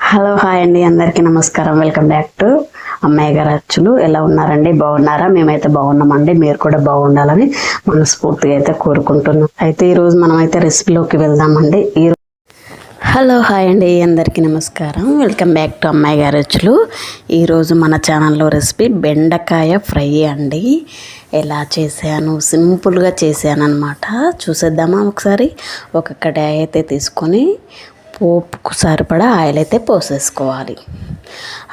Hello hi అండి, అందరికీ నమస్కారం. వెల్కమ్ బ్యాక్ టు అమ్మాయి గారు అచ్చులు. ఎలా ఉన్నారండి? బాగున్నారా? మేమైతే బాగున్నామండి. మీరు కూడా బాగుండాలని మనస్ఫూర్తిగా అయితే కోరుకుంటున్నాం. అయితే ఈరోజు మనం అయితే రెసిపీలోకి వెళ్దామండి. హలో హాయ్ అండి, అందరికీ నమస్కారం. వెల్కమ్ బ్యాక్ టు అమ్మాయి గారు అచ్చులు. ఈరోజు మన ఛానల్లో రెసిపీ బెండకాయ ఫ్రై అండి. ఎలా చేశాను, సింపుల్గా చేశాను అనమాట. చూసేద్దామా ఒకసారి. ఒక కడాయి అయితే తీసుకొని పోపుకు సరిపడా ఆయిల్ అయితే పోసేసుకోవాలి.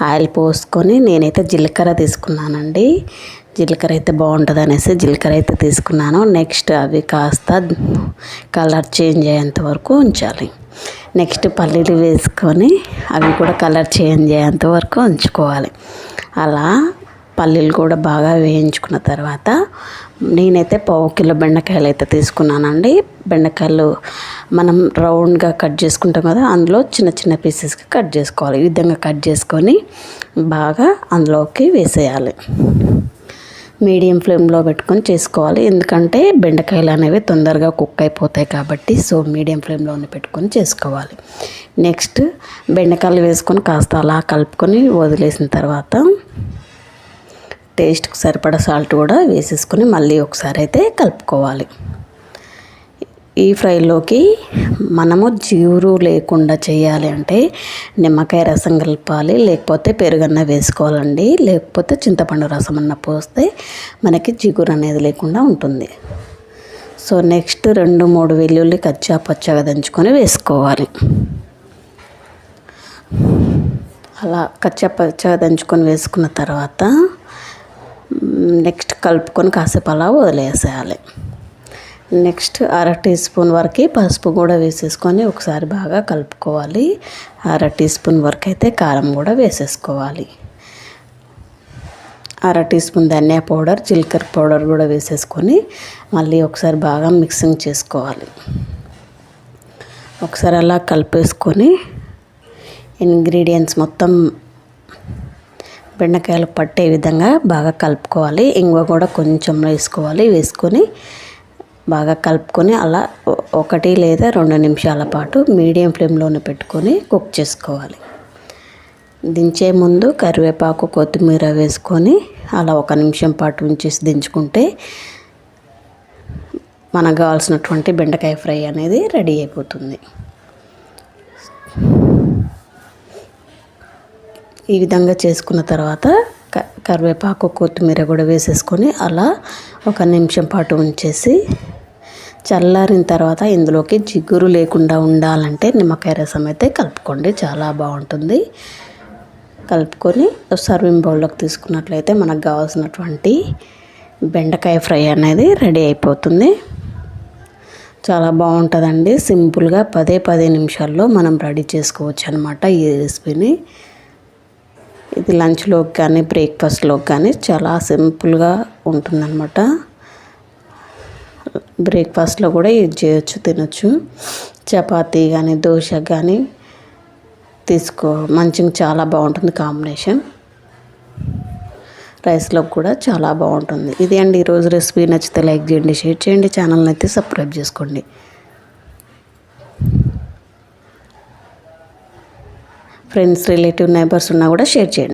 ఆయిల్ పోసుకొని నేనైతే జీలకర్ర తీసుకున్నానండి. జీలకర్ర అయితే బాగుంటుంది అనేసి జీలకర్ర అయితే తీసుకున్నాను. నెక్స్ట్ అవి కాస్త కలర్ చేంజ్ అయ్యేంత వరకు ఉంచాలి. నెక్స్ట్ పల్లీలు వేసుకొని అవి కూడా కలర్ చేంజ్ అయ్యేంత వరకు ఉంచుకోవాలి. అలా పల్లీలు కూడా బాగా వేయించుకున్న తర్వాత నేనైతే పావు కిలో బెండకాయలు అయితే తీసుకున్నానండి. బెండకాయలు మనం రౌండ్గా కట్ చేసుకుంటాం కదా, అందులో చిన్న చిన్న పీసెస్గా కట్ చేసుకోవాలి. ఈ విధంగా కట్ చేసుకొని బాగా అందులోకి వేసేయాలి. మీడియం ఫ్లేమ్లో పెట్టుకొని చేసుకోవాలి, ఎందుకంటే బెండకాయలు అనేవి తొందరగా కుక్ అయిపోతాయి కాబట్టి. సో మీడియం ఫ్లేమ్లోనే పెట్టుకొని చేసుకోవాలి. నెక్స్ట్ బెండకాయలు వేసుకొని కాస్త అలా కలుపుకొని వదిలేసిన తర్వాత టేస్ట్కి సరిపడా సాల్ట్ కూడా వేసేసుకొని మళ్ళీ ఒకసారి అయితే కలుపుకోవాలి. ఈ ఫ్రైలోకి మనము జిగురు లేకుండా చేయాలి అంటే నిమ్మకాయ రసం కలపాలి, లేకపోతే పెరుగన్న వేసుకోవాలండి. లేకపోతే చింతపండు రసం అన్న పోస్తే మనకి జిగురు అనేది లేకుండా ఉంటుంది. సో నెక్స్ట్ 2-3 వెల్లుల్లి కచ్చా పచ్చగా దంచుకొని వేసుకోవాలి. అలా కచ్చా పచ్చగా దంచుకొని వేసుకున్న తర్వాత నెక్స్ట్ కలుపుకొని కాసేపు అలా వదిలేసేయాలి. నెక్స్ట్ 1/2 టీ స్పూన్ వరకు పసుపు కూడా వేసేసుకొని ఒకసారి బాగా కలుపుకోవాలి. 1/2 టీ స్పూన్ వరకు అయితే కారం కూడా వేసేసుకోవాలి. 1/2 టీ స్పూన్ ధనియా పౌడర్, జీలకర్ర పౌడర్ కూడా వేసేసుకొని మళ్ళీ ఒకసారి బాగా మిక్సింగ్ చేసుకోవాలి. ఒకసారి అలా కలిపేసుకొని ఇంగ్రీడియంట్స్ మొత్తం బెండకాయలు పట్టే విధంగా బాగా కలుపుకోవాలి. ఇంగువ కూడా కొంచెం వేసుకోవాలి. వేసుకొని బాగా కలుపుకొని అలా 1 లేదా 2 నిమిషాల పాటు మీడియం ఫ్లేమ్లోనే పెట్టుకొని కుక్ చేసుకోవాలి. దించే ముందు కరివేపాకు, కొత్తిమీర వేసుకొని అలా 1 నిమిషం పాటు ఉంచేసి దించుకుంటే మనకు కావాల్సినటువంటి బెండకాయ ఫ్రై అనేది రెడీ అయిపోతుంది. ఈ విధంగా చేసుకున్న తర్వాత కరివేపాకు, కొత్తిమీర కూడా వేసేసుకొని అలా 1 నిమిషం పాటు ఉంచేసి చల్లారిన తర్వాత ఇందులోకి జిగురు లేకుండా ఉండాలంటే నిమ్మకాయ రసం అయితే కలుపుకోండి, చాలా బాగుంటుంది. కలుపుకొని సర్వింగ్ బౌల్లోకి తీసుకున్నట్లయితే మనకు కావాల్సినటువంటి బెండకాయ ఫ్రై అనేది రెడీ అయిపోతుంది. చాలా బాగుంటుందండి. సింపుల్గా 10 నిమిషాల్లో మనం రెడీ చేసుకోవచ్చు అనమాట ఈ రెసిపీని. ఇది లంచ్లోకి కానీ బ్రేక్ఫాస్ట్లోకి కానీ చాలా సింపుల్గా ఉంటుందన్నమాట. బ్రేక్ఫాస్ట్లో కూడా యూజ్ చేయొచ్చు, తినొచ్చు. చపాతీ కానీ దోశ కానీ మంచిగా చాలా బాగుంటుంది కాంబినేషన్. రైస్లోకి కూడా చాలా బాగుంటుంది. ఇది అండి ఈరోజు రెసిపీ. నచ్చితే లైక్ చేయండి, షేర్ చేయండి, ఛానల్ని అయితే సబ్స్క్రైబ్ చేసుకోండి. ఫ్రెండ్స్, రిలేటివ్, నైబర్స్ ఉన్నా కూడా షేర్ చేయండి.